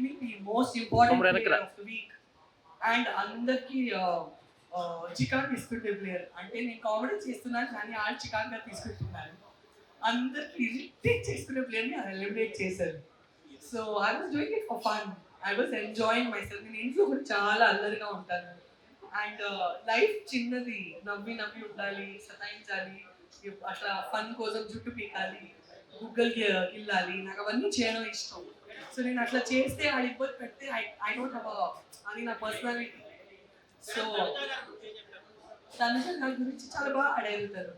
me the most important player of the week. And అందరికి చికాకు తీసుకుంటే ప్లేయర్ అంటే నేను కామెడీ చేస్తున్నాను కానీ ఆడు చికాకుగా తీసుకుంటున్నాను. అందరికి ఇరిటేట్ చేసుకునే ప్లేయర్ని ఎలిమినేట్ చేశారు. So I was doing it for fun. I was enjoying my self. నేను ఇంట్లో కూడా చాలా అల్లరిగా ఉంటాను. అండ్ లైఫ్ చిన్నది, నవ్వి నవ్వి ఉండాలి, సతాయించాలి, అట్లా ఫన్ కోసం జుట్టు పీకాలి, గుగ్గలకి గిల్లాలి, నాకు అవన్నీ చేయడం ఇష్టం. సో నేను అట్లా చేస్తే ఆ ఇబ్బంది పెడితే ఐ డోంట్ హ్యావ్ అది నా పర్సనాలిటీ. సో తనుజ నా గురించి చాలా బాగా అడుగుతారు.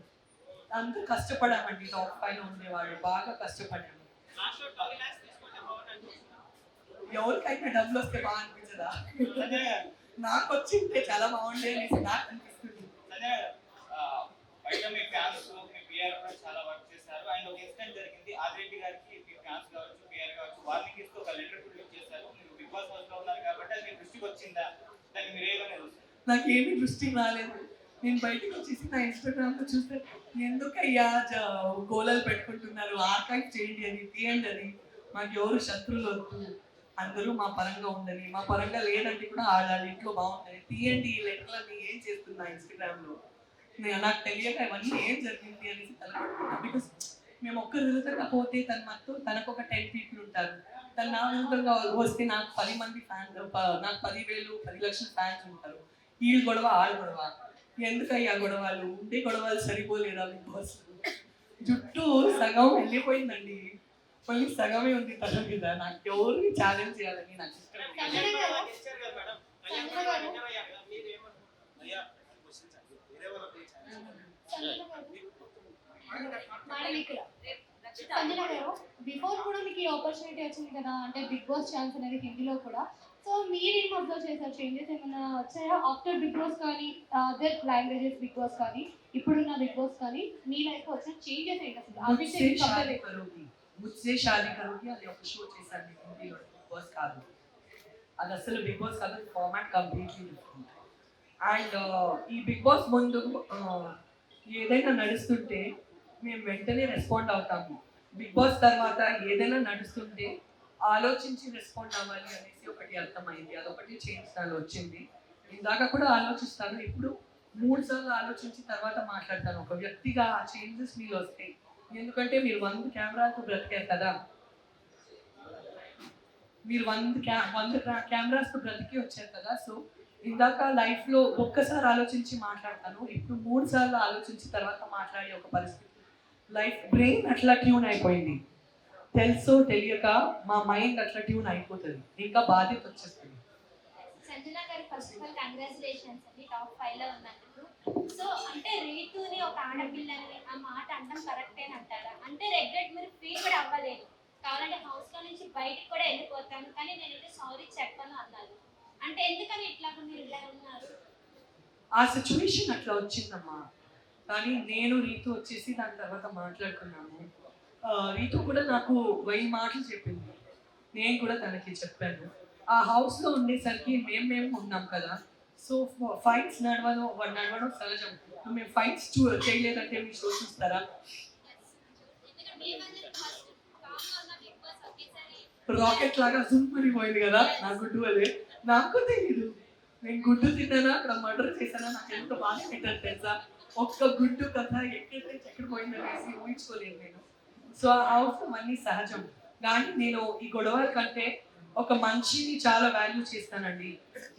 అంతా కష్టపడామండి. టాప్ 5లో ఉండేవాడు, బాగా కష్టపడాము. ఎవరికైనా డబ్బులు వస్తే బాగా అనిపించదా? నాకు వచ్చింటే చాలా బాగుండే అనేసి నాకు అనిపిస్తుంది. బయట మీ ఫ్యాన్స్ మీ పిఆర్ కూడా చాలా వర్క్ చేశారు. అండ్ ఒక ఇన్సిడెంట్ జరిగింది, ఆదిరెడ్డి గారికి మీ ఫ్యాన్స్ కావచ్చు పిఆర్ కావచ్చు వార్నింగ్ ఇస్తూ ఒక లెటర్ కూడా చేశారు. మీరు బిగ్ బాస్ హౌస్ లో ఉన్నారు కాబట్టి అది మీ దృష్టికి వచ్చిందా? దాన్ని మీరు ఏమైనా చూస్తారు? నాకు ఏమీ దృష్టికి రాలేదు. నేను బయటకు వచ్చేసి నా ఇన్స్టాగ్రామ్ లో చూస్తే ఎందుకయ్యా గోళాలు పెట్టుకుంటున్నారు, ఆర్కైవ్ చేయండి అని, తీయండి అని. మాకు ఎవరు శత్రువులు వద్దు, అందరూ మా పరంగా ఉండని, మా పరంగా లేదంటే కూడా ఆడాలి, ఇంట్లో బాగుంటుంది, తీయండి ఈ లెటర్లని. ఏం చేస్తున్నా ఇన్స్టాగ్రామ్ లో నాకు తెలియక ఇవన్నీ ఏం జరిగింది అనేసి తలపడుతున్నా. బికాస్ మేము ఒక్కరు విధంగా పోతే తనకు ఒక 10 పీపుల్ ఉంటారు. తను నా విధంగా వస్తే నాకు 10 మంది ఫ్యాన్స్, నాకు 10,000 10 లక్షల ఫ్యాన్స్ ఉంటారు. వీళ్ళు గొడవ ఆడు గొడవ, ఎందుకయ్యా గొడవలు? ఉండే గొడవలు సరిపోలేదా? బిగ్ బాస్ జుట్టు సగం వెళ్ళిపోయిందండి, మళ్ళీ సగమే ఉంది తల మీద. నాకు ఎవరిని ఛాలెంజ్ చేయాలని నాకు ఇష్టం. బిఫోర్ కూడా మీకు ఈ ఆపర్చునిటీ వచ్చింది కదా, అంటే బిగ్ బాస్ ఛాన్స్ అనేది హిందీలో కూడా. సో మీరేం అబ్జర్వ్ చేశారు? చేంజెస్ ఏమైనా వచ్చాయా ఆఫ్టర్ బిగ్ బాస్ కానీ, అదర్ లాంగ్వేజెస్ బిగ్ బాస్ కానీ, ఇప్పుడున్న బిగ్ బాస్ కానీ మీ లైఫ్ వచ్చిన చేంజెస్ ఏంటి అసలు? ముజ్సే షాదీ కరోగి అది ఒక షో చేశాను హిందీలో, బిగ్ బాస్ కాదు అది, అసలు బిగ్ బాస్ కాదు, ఫార్మాట్ కంప్లీట్లీ డిఫరెంట్. అండ్ ఈ బిగ్ బాస్ ముందు ఏదైనా నడుస్తుంటే మేము వెంటనే రెస్పాండ్ అవుతాము. బిగ్ బాస్ తర్వాత ఏదైనా నడుస్తుంటే ఆలోచించి రెస్పాండ్ అవ్వాలి అనేసి ఒకటి అర్థమైంది. అదొకటి చేంజ్ నాలో వచ్చింది. ఇందాక కూడా ఆలోచిస్తాను, ఇప్పుడు 3 సార్లు ఆలోచించి తర్వాత మాట్లాడతాను. ఒక వ్యక్తిగా ఆ చేంజెస్ మీలో వస్తాయి. ఎందుకంటే మీరు 100 కెమెరాతో బ్రతికారు కదా, మీరు 100 కెమెరాస్తో బ్రతికి వచ్చారు కదా. సో ఇందాక లైఫ్లో ఒక్కసారి ఆలోచించి మాట్లాడతాను, ఇప్పుడు 3 సార్లు ఆలోచించి తర్వాత మాట్లాడే ఒక పరిస్థితి. లైఫ్ బ్రెయిన్ అట్లా ట్యూన్ అయిపోయింది. తెలుసో తెలియక మా మైండ్ అట్లా ట్యూన్ అయిపోతుంది, ఇంకా బాధ్యత వచ్చేస్తుంది. సంజన గారు ఫస్ట్ ఆఫ్ ఆల్ కంగ్రాచులేషన్స్ అండి, టాప్ 5లో ఉన్నందుకు. సో అంటే రీతుని ఒక ఆడపిల్లని ఆ మాట అనడం కరెక్టే అంటారా? అంటే రెగ్రెట్ మీరు ఫీల్ కూడా అవ్వలేదు, కావాలంటే హౌస్లో నుంచి బయటికి కూడా వెళ్ళిపోతాను కానీ నేనైతే సారీ చెప్పను అన్నారు. అంటే ఎందుకని ఇట్లా మీరు ఇలా ఉన్నారు? ఆ సిచ్యువేషన్ అట్లా వచ్చిందమ్మా. కానీ నేను రీతు వచ్చేసి దాని తర్వాత మాట్లాడుకున్నాము. రీతు కూడా నాకు 1000 మాటలు చెప్పింది, నేను కూడా తనకి చెప్పాను. ఆ హౌస్లో ఉండేసరికి మేము ఉన్నాం కదా. సో ఫైట్స్ నడవడం సహజం. మేము ఫైట్స్ చేయలేదంటే మీరు షో చూస్తారా? రాకెట్ లాగా జుమ్ పోయింది కదా నా గుడ్డు వల్లే. నాకు తెలీదు నేను గుడ్డు తిన్నానా, అక్కడ మర్డర్ చేశానా, నాకు ఎంత బాధ పెట్టారు తెలుసా. ఒక్క గుడ్డు కథ ఎక్కడ పోయిందనేసి ఊహించుకోలేదు నేను. సో ఆ హౌస్ అన్నీ సహజం. కానీ నేను ఈ గొడవల కంటే ఒక మనిషిని చాలా వాల్యూ చేస్తానండి.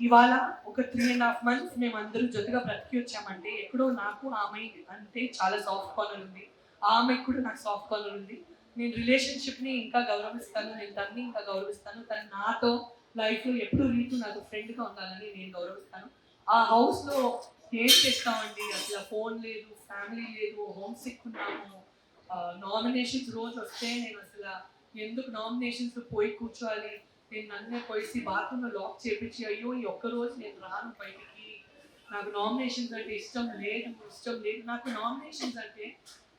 ఇవాళ ఒక 3.5 months మేము అందరూ జೊತೆగా బ్రతికి వచ్చామంటే ఎక్కడో నాకు ఆమె అంటే చాలా సాఫ్ట్ కార్నర్ ఉంది, ఆమెకు కూడా నాకు సాఫ్ట్ కార్నర్ ఉంది. నేను రిలేషన్షిప్ని ఇంకా గౌరవిస్తాను, నేను తన్ని ఇంకా గౌరవిస్తాను. తను నాతో లైఫ్లో ఎప్పుడు రీతు నాకు ఫ్రెండ్గా ఉండాలని నేను గౌరవిస్తాను. ఆ హౌస్లో ఏం చేస్తామండి, అసలు ఫోన్ లేదు, ఫ్యామిలీ లేదు, హోమ్ సిక్ ఉన్నాము. నామినేషన్స్ రోజు వస్తే నేను అసలు ఎందుకు నామినేషన్స్ పోయి కూర్చోవాలి, నేను నన్నే పోయి బాత్రూంలో లాక్ చేపించి అయ్యో ఈ ఒక్కరోజు నేను రాను బయటికి, నాకు నామినేషన్స్ అంటే ఇష్టం లేదు. నాకు నామినేషన్స్ అంటే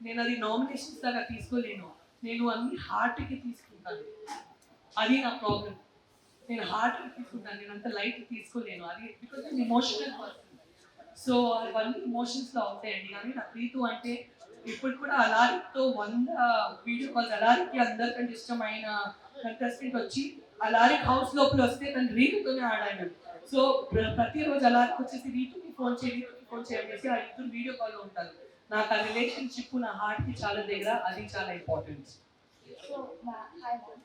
నేను అది నామినేషన్స్ లాగా తీసుకోలేను, నేను అన్ని హార్ట్కి తీసుకుంటాను. అది నా ప్రాబ్లం. నేను హార్ట్కి తీసుకుంటాను, నేను అంత లైట్ తీసుకోలేను. అది బికాజ్ నేను ఎమోషనల్ పర్సన్. సో అవన్నీ ఎమోషన్స్లో అవుతాయండి. కానీ నాకు రీతు అంటే ఇప్పుడు కూడా అలారితో 100 వీడియో కాల్స్, అలారికి అందరికంటే ఇష్టమైన కంటెస్టెంట్ వచ్చి ఆ లారీ హౌస్ లోపల వస్తే తను రీతుతోనే ఆడాను. సో ప్రతిరోజు అలారికి వచ్చేసి రీతుకి ఫోన్ చేసి ఆ ఇద్దరు వీడియో కాల్లో ఉంటారు. నాకు ఆ రిలేషన్షిప్ నా హార్ట్ కి చాలా దగ్గర, అది చాలా important. So hi ma'am,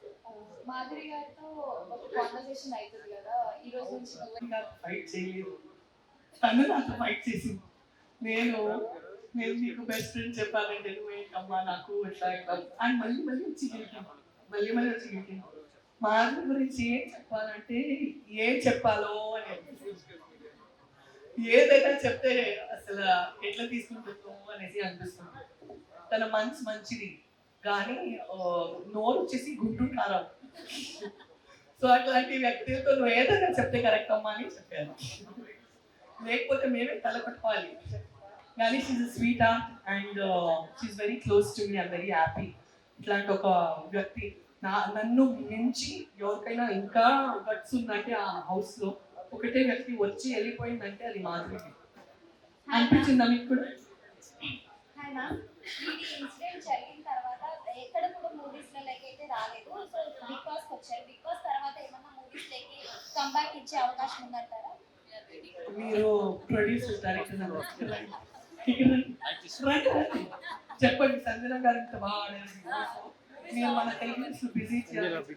Madhuri గారితో ఒక కాన్వర్సేషన్ అవుతుంది కదా ఈ రోజు నుంచి నువ్వు ఫైట్ చేయలేదు, తను నాతో ఫైట్ చేసింది. నేను నీకు బెస్ట్ ఫ్రెండ్ చెప్పాలంటే నువ్వేంటమ్మా నాకు ఇట్లా అండ్ మళ్ళీ వచ్చి గెలికాను. మాధురి గురించి ఏం చెప్పాలంటే ఏం చెప్పాలో అని ఏదైనా చెప్తే అసలు ఎట్లా తీసుకుంటుందో అనేసి అనిపిస్తుంది. తన మనసు మంచిది కానీ నోరు వచ్చేసి గుంటూరు కారం. సో అట్లాంటి వ్యక్తితో నువ్వు ఏదైనా చెప్తే కరెక్ట్ అమ్మా అని చెప్పాను. లేకపోతే మేమే తల పట్టుకోవాలి. కానీ she's sweet heart and she's very close to me. I'm very happy. ఇట్లాంటి ఒక వ్యక్తి నన్ను మించి ఎవరికైనా ఇంకా గట్స్ ఉందంటే ఆ హౌస్ లో ఒకటే వ్యక్తి వచ్చి వెళ్ళిపోయిందంటే అది మాధురికి. అనిపించిందా మీకు కూడా? హాయ్ మ్యామ్, ఈ ఇన్సిడెంట్ జరిగిన తర్వాత ఎక్కడ కూడా మూవీస్ లో అయితే రాలేదు. సో బిగ్ బాస్ వచ్చారు. బిగ్ బాస్ తర్వాత ఏమన్నా మూవీస్ లకి కంబ్యాక్ ఇచ్చే అవకాశం ఉందంటారా? మీరు ప్రొడ్యూసర్ డైరెక్టర్ చెప్పండి. సంజన గారు ఇంత బాగా ఆడారు. నేను మన తెలుగు బిజీ చేయాలి.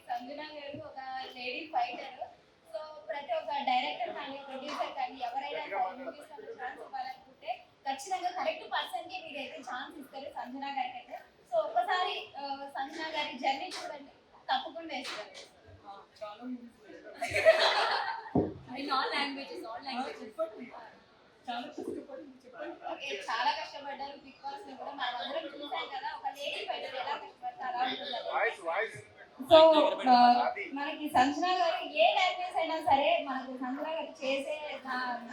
సంజన గారు ఒక లేడీ ఫైటర్. సో ప్రతి ఒక్క డైరెక్టర్ కానీ ప్రొడ్యూసర్ కానీ ఎవరైనా మూవీస్ ఛాన్స్ ఇవ్వాలనుకుంటే ఖచ్చితంగా కరెక్ట్ పర్సన్ కి మీరైతే ఛాన్స్ ఇస్తారు సంజన గారికి అయితే. సో ఒక్కసారి సంజన గారి జర్నీ చూడండి, తప్పకుండా ఇస్తారు. ఇన్ ఆల్ లాంగ్వేజెస్ ఓకే, చాలా కష్టపడ్డారు. బిగ్ బాస్ లో కూడా మనం అందరం చూసాం కదా, ఒక లేడీ ఫైటర్ ఎలా కష్టపడతారు అలా ఉంటుంది. సో మనకి సంజన గారు ఏ లాంగ్వేజ్ అయినా సరే మనకు సంజన గారు చేసే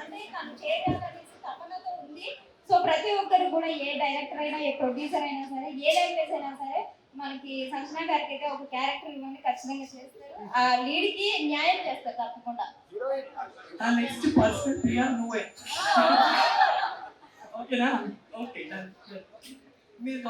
అంటే తను చేయాలనేసి తపనతో ఉంది. సో ప్రతి ఒక్కరు కూడా ఏ డైరెక్టర్ అయినా ఏ ప్రొడ్యూసర్ అయినా సరే ఏ లాంగ్వేజ్ అయినా సరే మనకి సంజన గారికి అయితే ఒక క్యారెక్టర్ ఇవ్వండి, ఖచ్చితంగా చేస్తారు. ఆ లీడ్ కి న్యాయం చేస్తారు తప్పకుండా. నెక్స్ట్ పర్సన్ ప్రియా నువ్వే. ఓకేనా? ఓకే, మీరు